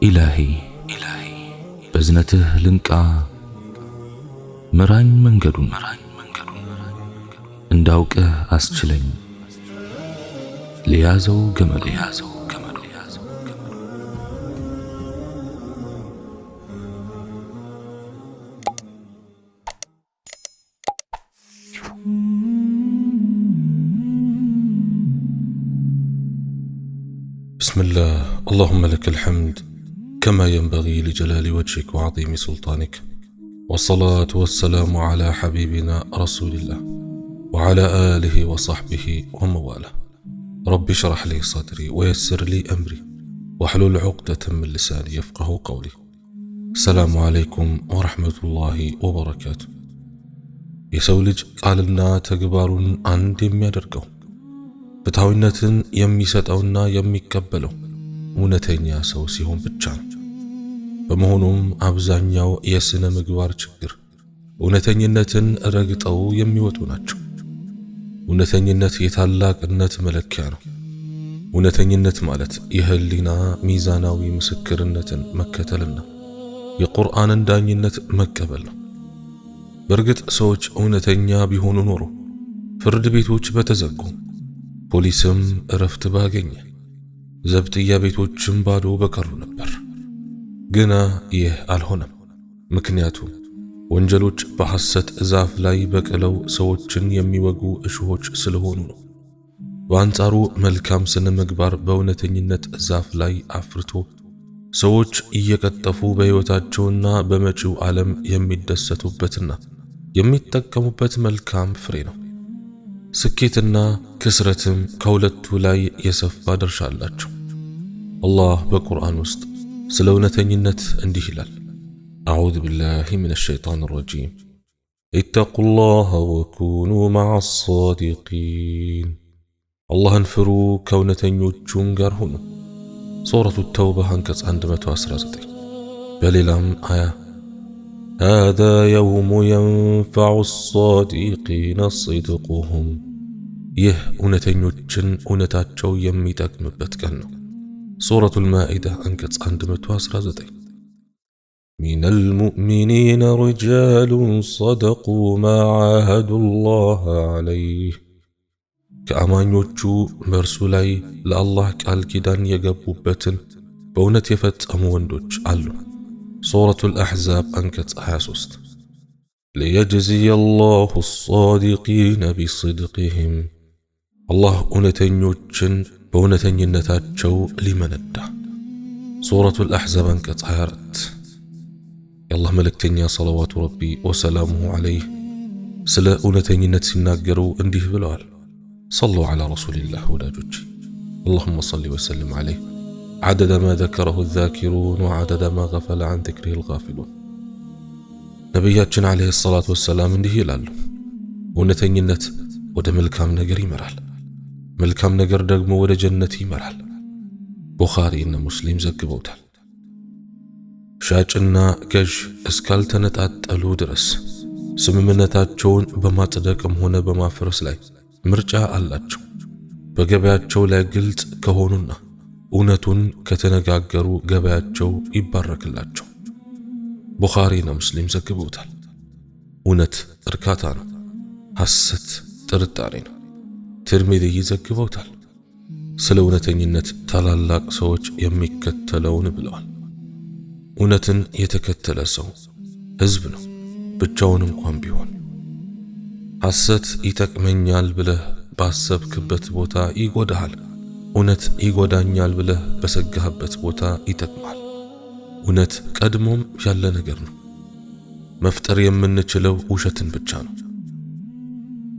إلهي بزنته لنكا مران منجدون انداوك أسجلين ليازو جمل بسم الله. اللهم لك الحمد كما ينبغي لجلال وجهك وعظيم سلطانك، والصلاة والسلام على حبيبنا رسول الله وعلى آله وصحبه ومواله. رب اشرح لي صدري ويسر لي أمري واحلل عقدة من لساني يفقه قولي. السلام عليكم ورحمة الله وبركاته. يسولج قالنا تقبارون عند يميادرقو ፍትሃዊነትን የሚሰጠውና የሚቀበለው እውነተኛ ሰው ሲሆን ብቻ ነው። በመሆኑም አብዛኛው የስነ ምግባር ችግር እውነተኝነትን ረግጠው የሚወጡ ናቸው። እውነተኝነት የታላቅነት መለኪያ ነው። እውነተኝነት ማለት የህሊና ሚዛናዊ ምስክርነትን መከተልና የቁርአንን ዳኝነት መቀበል ነው። በእርግጥ ሰዎች እውነተኛ ቢሆኑ ኖሮ ፍርድ ቤቶች በተዘጉ፣ ፖሊስም እረፍት ባገኘ፣ ዘብጥያ ቤቶችም ባዶ በቀሩ ነበር። ግና ይህ አልሆነም። ምክንያቱም ወንጀሎች በሐሰት ዛፍ ላይ በቅለው ሰዎችን የሚወጉ እሾሆች ስለሆኑ ነው። በአንጻሩ መልካም ስነ ምግባር በእውነተኝነት ዛፍ ላይ አፍርቶ ሰዎች እየቀጠፉ በሕይወታቸውና በመጪው ዓለም የሚደሰቱበትና የሚጠቀሙበት መልካም ፍሬ ነው። ስኬትና ክስረትም ከሁለቱ ላይ የሰፋ ድርሻ አላቸው። አላህ በቁርአን ውስጥ ስለ እውነተኝነት እንዲህ ይላል። አዑዙ ቢላሂ ሚነ ሸይጣን ረጂም ኢተቁላህ ወኩኑ መዐ አሳዲቂን። አላህን ፍሩ ከእውነተኞቹም ጋር ሁኑ። ሱረቱ ተውባ አንቀጽ 119። በሌላም አያ هذا يوم ينفع الصادقين صدقهم ይህ እውነተኞችን እውነታቸው የሚጠቅምበት ቀን ነው። ሱረቱ አልማኢዳ አንቀጽ 119። من المؤمنين رجال صدقوا ما عاهدوا الله عليه ከአማኞቹ በእርሱ ላይ ለአላህ ቃል ኪዳን የገቡበትን በእውነት የፈጸሙ ወንዶች አሉ። ሱረቱ አልአሕዛብ አንቀጽ 23። ليجزي الله الصادقين بصدقهم አላህ እውነተኞችን በእውነተኝነታቸው ሊመነዳ። ሱረቱ አልአሕዛብ አንቀጽ 24። የአላህ መልእክተኛ ሰለዋቱ ረቢ ወሰላሙሁ ዐለይህ ስለ እውነተኝነት ሲናገሩ እንዲህ ብለዋል። ሰሉ ዐላ ረሱሊላህ ወዳጆች፣ اللهم صل وسلم عليه عدد ما ذكره الذاكرون وعدد ما غفل عن ذكره الغافلون። ነቢያችን ዐለይሂ ሰላቱ ወሰላም እንዲህ ይላሉ፣ እውነተኝነት ወደ መልካም ነገር ይመራል፣ መልካም ነገር ደግሞ ወደ ጀነት ይመራል። ቡኻሪ እና ሙስሊም ዘግበውታል። ሻጭና ገዥ እስካልተነጣጠሉ ድረስ ስምምነታቸውን በማጽደቅም ሆነ በማፍረስ ላይ ምርጫ አላቸው። በገበያቸው ላይ ግልጽ ከሆኑና እውነቱን ከተነጋገሩ ገበያቸው ይባረክላቸው። ቡኻሪና ሙስሊም ዘግበውታል። እውነት እርካታ ነው፣ ሐሰት ጥርጣሬ ነው። ትርሚዚ ዘግበውታል። ስለ እውነተኝነት ታላላቅ ሰዎች የሚከተለውን ብለዋል። እውነትን የተከተለ ሰው ሕዝብ ነው፣ ብቻውን እንኳን ቢሆን። ሐሰት ይጠቅመኛል ብለህ ባሰብክበት ቦታ ይጎዳሃል። እውነት ይጎዳኛል ብለህ በሰጋህበት ቦታ ይጠቅማል። እውነት ቀድሞም ያለ ነገር ነው። መፍጠር የምንችለው ውሸትን ብቻ ነው።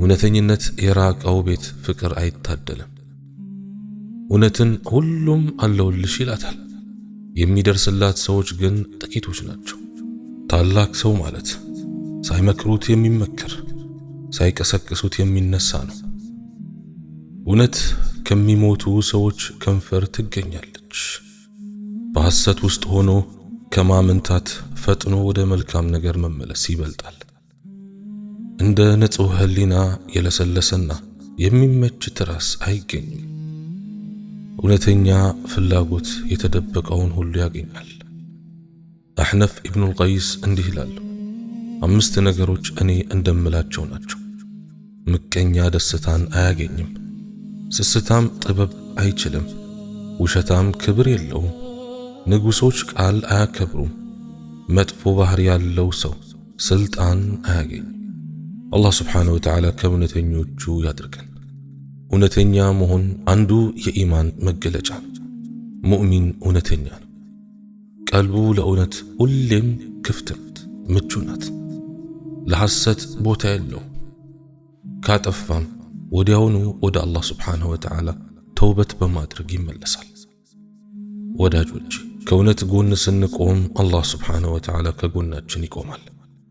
እውነተኝነት የራቀው ቤት ፍቅር አይታደልም። እውነትን ሁሉም አለውልሽ ይላታል። የሚደርስላት ሰዎች ግን ጥቂቶች ናቸው። ታላቅ ሰው ማለት ሳይመክሩት የሚመከር፣ ሳይቀሰቅሱት የሚነሳ ነው። እውነት ከሚሞቱ ሰዎች ከንፈር ትገኛለች። በሐሰት ውስጥ ሆኖ ከማመንታት ፈጥኖ ወደ መልካም ነገር መመለስ ይበልጣል። እንደ ንጹህ ህሊና የለሰለሰና የሚመች ትራስ አይገኝም። እውነተኛ ፍላጎት የተደበቀውን ሁሉ ያገኛል። አሕነፍ ኢብኑል ቀይስ እንዲህ ይላሉ፣ 5 ነገሮች እኔ እንደምላቸው ናቸው። ምቀኛ ደስታን አያገኝም፣ ስስታም ጥበብ አይችልም፣ ውሸታም ክብር የለውም፣ ንጉሶች ቃል አያከብሩም፣ መጥፎ ባህሪ ያለው ሰው ስልጣን አያገኝም። አላህ ስብሓነሁ ወተዓላ ከእውነተኞቹ ያድርገን። እውነተኛ መሆን አንዱ የኢማን መገለጫ ነው። ሙእሚን እውነተኛ ነው። ቀልቡ ለእውነት ሁሌም ክፍት ናት፣ ምቹ ናት። ለሐሰት ቦታ የለውም። ካጠፋም ወዲያውኑ ወደ አላህ ስብሓነሁ ወተዓላ ተውበት በማድረግ ይመለሳል። ወዳጆች፣ ከእውነት ጎን ስንቆም አላህ ስብሓነሁ ወተዓላ ከጎናችን ይቆማል።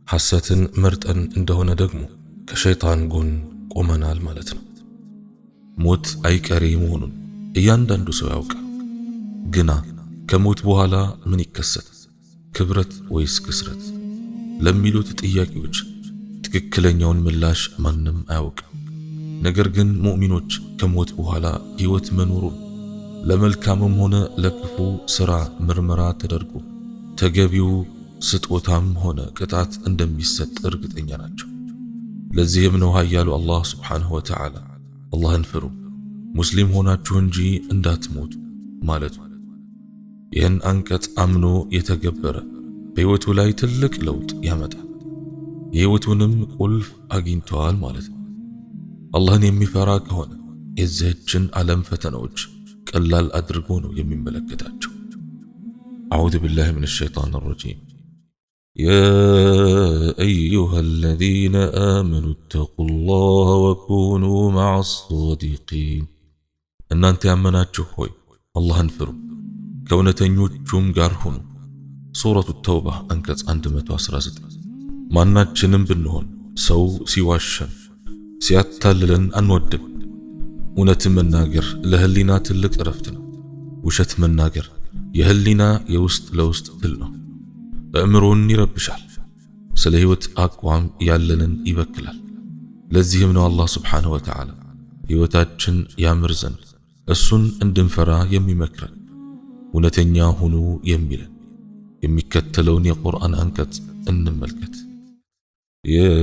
ሐሰትን መርጠን እንደሆነ ደግሞ ከሸይጣን ጎን ቆመናል ማለት ነው። ሞት አይቀሬ መሆኑን እያንዳንዱ ሰው ያውቃል። ግና ከሞት በኋላ ምን ይከሰታል? ክብረት ወይስ ክስረት ለሚሉት ጥያቄዎች ትክክለኛውን ምላሽ ማንም አያውቅም። ነገር ግን ሙእሚኖች ከሞት በኋላ ሕይወት መኖሩን ለመልካምም ሆነ ለክፉ ሥራ ምርመራ ተደርጎ ተገቢው ስጦታም ሆነ ቅጣት እንደሚሰጥ እርግጠኛ ናቸው። ለዚህም ነው ኃያሉ አላህ ስብሓንሁ ወተዓላ አላህን ፍሩ፣ ሙስሊም ሆናችሁ እንጂ እንዳትሞቱ ማለቱ። ይህን አንቀጽ አምኖ የተገበረ በሕይወቱ ላይ ትልቅ ለውጥ ያመጣል፣ የሕይወቱንም ቁልፍ አግኝተዋል ማለት ነው። አላህን የሚፈራ ከሆነ የዚህችን ዓለም ፈተናዎች ቀላል አድርጎ ነው የሚመለከታቸው። አዑዙ ቢላሂ ሚነ ሸይጣን ረጂም። ያ አዩሃ አለዚነ አመኑ ተቁላህ ወኩኑ መዐ ሳዲቂን። እናንተ ያመናችሁ ሆይ አላህን ፍሩ፣ ከእውነተኞቹም ጋር ሁኑ። ሱረቱ ተውባ አንቀጽ 119። ማናችንም ብንሆን ሰው ሲዋሸን ሲያታልለን አንወድም። እውነት መናገር ለህሊና ትልቅ እረፍት ነው። ውሸት መናገር የህሊና የውስጥ ለውስጥ ትል ነው። አእምሮን ይረብሻል፣ ስለ ሕይወት አቋም ያለንን ይበክላል። ለዚህም ነው አላህ ስብሓንሁ ወተዓላ ሕይወታችን ያምር ዘንድ እሱን እንድንፈራ የሚመክረን፣ እውነተኛ ሁኑ የሚለን። የሚከተለውን የቁርአን አንቀጽ እንመልከት። يا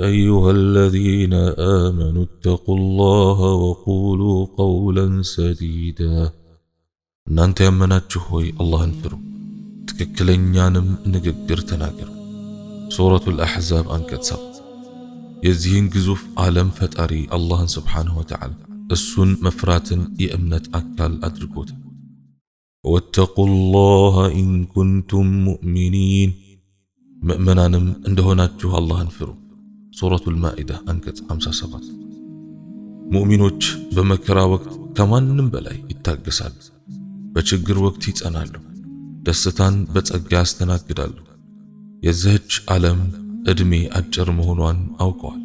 أيها الذين آمنوا اتقوا الله وقولوا قولا سديدا. እናንተ ያመናችሁ ሆይ አላህን ፍሩ፣ ትክክለኛንም ንግግር ተናገሩ። ሱረቱል አሕዛብ አንቀጽ 7። የዚህን ግዙፍ ዓለም ፈጣሪ አላህን ስብሓንሁ ወተዓላ እሱን መፍራትን የእምነት አካል አድርጎታል። ወተቁላህ ኢን ኩንቱም ሙእሚኒን፣ ምእመናንም እንደሆናችሁ አላህን ፍሩ። ሱረቱል ማኢዳ አንቀጽ 57። ሙእሚኖች በመከራ ወቅት ከማንም በላይ ይታገሳሉ፣ በችግር ወቅት ይጸናሉ፣ ደስታን በጸጋ ያስተናግዳሉ። የዚህች ዓለም ዕድሜ አጭር መሆኗን አውቀዋል።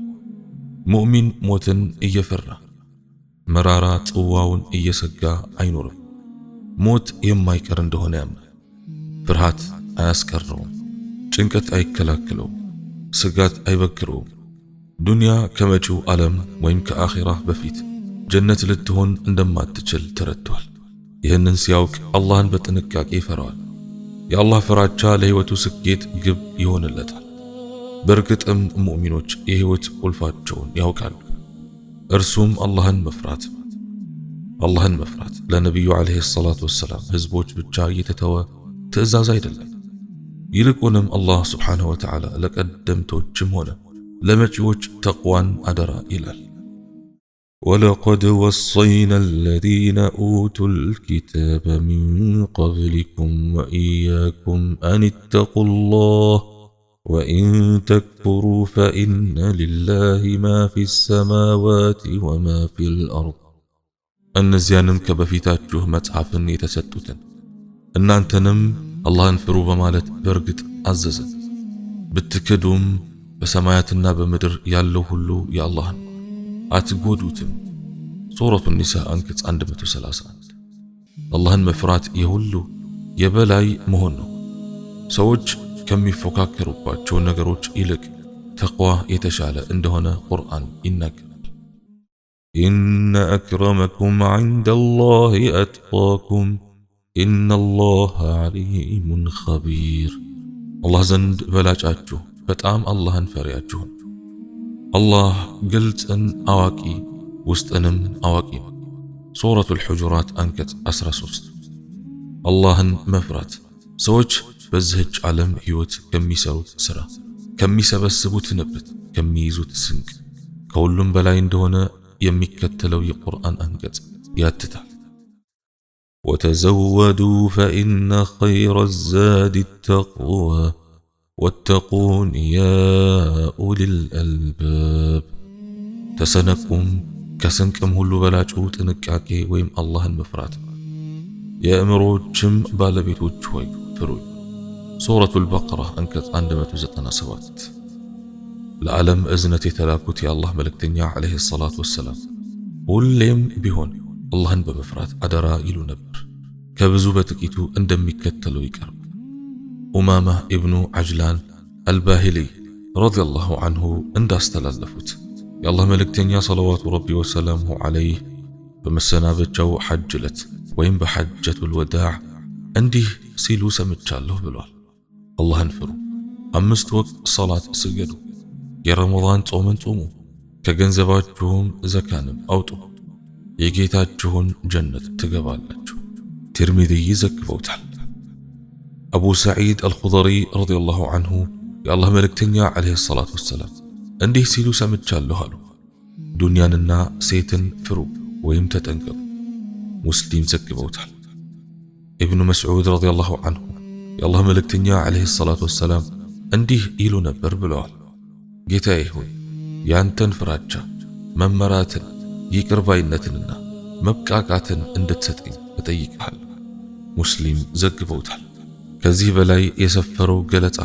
ሙእሚን ሞትን እየፈራ መራራ ጽዋውን እየሰጋ አይኖርም። ሞት የማይቀር እንደሆነ ያምናል። ፍርሃት አያስቀረውም፣ ጭንቀት አይከላክለውም፣ ስጋት አይበክረውም። ዱንያ ከመጪው ዓለም ወይም ከአኺራ በፊት ጀነት ልትሆን እንደማትችል ተረድቷል። ይህንን ሲያውቅ አላህን በጥንቃቄ ይፈራዋል። የአላህ ፍራቻ ለሕይወቱ ስኬት ግብ ይሆንለታል። በእርግጥም ሙእሚኖች የሕይወት ቁልፋቸውን ያውቃሉ። እርሱም አላህን መፍራት። አላህን መፍራት ለነቢዩ ዓለይሂ ሰላቱ ወሰላም ሕዝቦች ብቻ የተተወ ትእዛዝ አይደለም። ይልቁንም አላህ ስብሓንሁ ወተዓላ ለቀደምቶችም ሆነ ለመጪዎች ተቅዋን አደራ ይላል። ወለቀድ ወሰይና አለዚነ ኡቱል ኪታበ ሚን ቀብሊኩም ወኢያኩም አን ኢተቁላህ ወኢን ተክፉሩ ፈኢነ ሊላሂ ማ ፊ ሰማዋት ወማ ፊል አርድ። እነዚያንም ከበፊታችሁ መጽሐፍን የተሰጡትን እናንተንም አላህን ፍሩ በማለት በእርግጥ አዘዘን። ብትክዱም በሰማያትና በምድር ያለው ሁሉ የአላህ ነው፣ አትጎዱትም። ሱረቱ ኒሳ አንቀጽ 131። አላህን መፍራት የሁሉ የበላይ መሆን ነው። ሰዎች ከሚፎካከሩባቸው ነገሮች ይልቅ ተቅዋ የተሻለ እንደሆነ ቁርአን ይናገራል። إن أكرمكم عند الله أتقاكم إن الله عليم خبير. الله زند بلاجاتشو بتام الله انفرياتشو. الله قلت أن أواكي وستأنم أواكي. سورة الحجرات أنكت أسرى سوست. الله مفرات سوج بزهج علم هيوت كمي سروت سرا كمي سبسبوت نبت كمي يزوت سنك كولم بلاين دون يمي كتلو يقرآن أنكت ياتتال. وتزودوا فإن خير الزاد التقوى واتقون يا أولي الألباب. تسنكم كسنكم هلو بلاجو تنكاكي ويم الله المفرات يا أمرو جم بالبيتو جوي فروي. سورة البقرة أنكت عندما تزتنا سوات. العالم أزنتي تلاكوتي الله ملكتنيا عليه الصلاة والسلام وليم بهون الله بمفرات عدرا إلو نبر كبزوبة كيتو اندمي كتلو يكرب. أمامة ابن عجلان الباهلي رضي الله عنه انداستل اللفوت يا الله ملكتنيا صلوات ربي وسلامه عليه بمسنابت جو حجلت وين بحجة الوداع عندي سيلو سمتشالله بلوال. الله انفرو 5 وقت صلاة سجدوا يا رمضان ጾምን ጾሙ ከገንዘባችሁም ዘካንም አውጡ የጌታችሁን ጀነት ትገባላችሁ። ትርሚዚ ይዘግበውታል። አቡ ሰዒድ አልኹደሪ ረዲየላሁ ዐንሁ የአላህ መልእክተኛ ዓለይሂ ሰላቱ ወሰላም እንዲህ ሲሉ ሰምቻለሁ አሉ። ዱንያንና ሴትን ፍሩ ወይም ተጠንቀቁ። ሙስሊም ዘግበውታል። ኢብኑ መስዑድ ረዲየላሁ ዐንሁ የአላህ መልእክተኛ ዓለይሂ ሰላቱ ወሰላም እንዲህ ይሉ ነበር ብለዋል። ጌታዬ ሆይ ያንተን ፍራቻ መመራትን ይቅር ባይነትንና መብቃቃትን እንድትሰጠኝ እጠይቅሃለሁ። ሙስሊም ዘግበውታል። ከዚህ በላይ የሰፈረው ገለጻ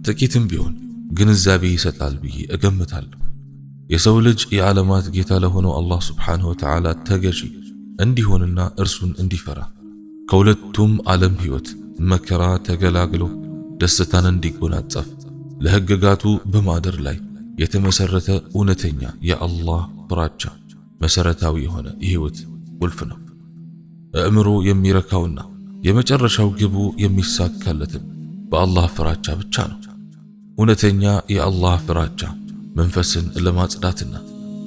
ጥቂትም ቢሆን ግንዛቤ ይሰጣል ብዬ እገምታለሁ። የሰው ልጅ የዓለማት ጌታ ለሆነው አላህ ሱብሓነሁ ወተዓላ ተገዢ እንዲሆንና እርሱን እንዲፈራ ከሁለቱም ዓለም ሕይወት መከራ ተገላግሎ ደስታን እንዲጎናጸፍ ለሕግጋቱ በማደር ላይ የተመሰረተ እውነተኛ የአላህ ፍራቻ መሰረታዊ የሆነ የሕይወት ቁልፍ ነው። አእምሮ የሚረካውና የመጨረሻው ግቡ የሚሳካለትም በአላህ ፍራቻ ብቻ ነው። እውነተኛ የአላህ ፍራቻ መንፈስን ለማጽዳትና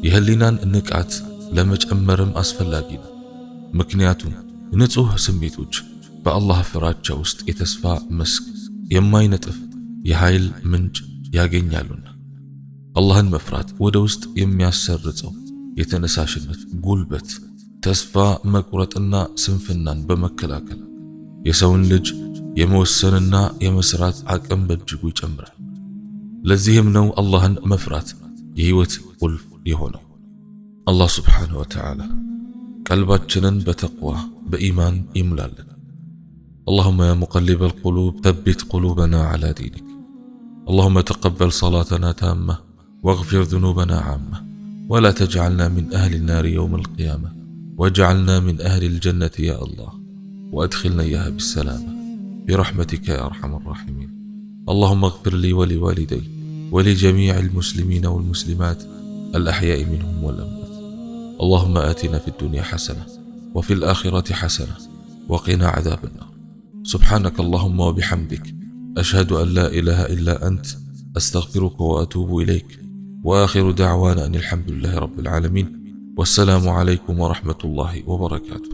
የህሊናን ንቃት ለመጨመርም አስፈላጊ ነው። ምክንያቱም ንጹህ ስሜቶች በአላህ ፍራቻ ውስጥ የተስፋ መስክ የማይነጥፍ የኃይል ምንጭ ያገኛሉና። አላህን መፍራት ወደ ውስጥ የሚያሰርጸው የተነሳሽነት ጉልበት ተስፋ መቁረጥና ስንፍናን በመከላከል የሰውን ልጅ የመወሰንና የመስራት አቅም በእጅጉ ይጨምራል። ለዚህም ነው አላህን መፍራት የህይወት ቁልፍ የሆነው። አላህ ሱብሓነሁ ወተዓላ ቀልባችንን በተቅዋ በኢማን ይሙላልን። اللهم يا مقلب القلوب ثبت قلوبنا على دينك. اللهم تقبل صلاتنا تامة واغفر ذنوبنا عامة ولا تجعلنا من أهل النار يوم القيامة واجعلنا من أهل الجنة يا الله وأدخلنا إياها بالسلامة برحمتك يا أرحم الراحمين. اللهم اغفر لي ولوالدي ولجميع المسلمين والمسلمات الأحياء منهم والأموات. اللهم آتنا في الدنيا حسنة وفي الآخرة حسنة وقنا عذاب النار. سبحانك اللهم وبحمدك أشهد أن لا إله إلا أنت أستغفرك وأتوب إليك وآخر دعوانا أن الحمد لله رب العالمين والسلام عليكم ورحمة الله وبركاته.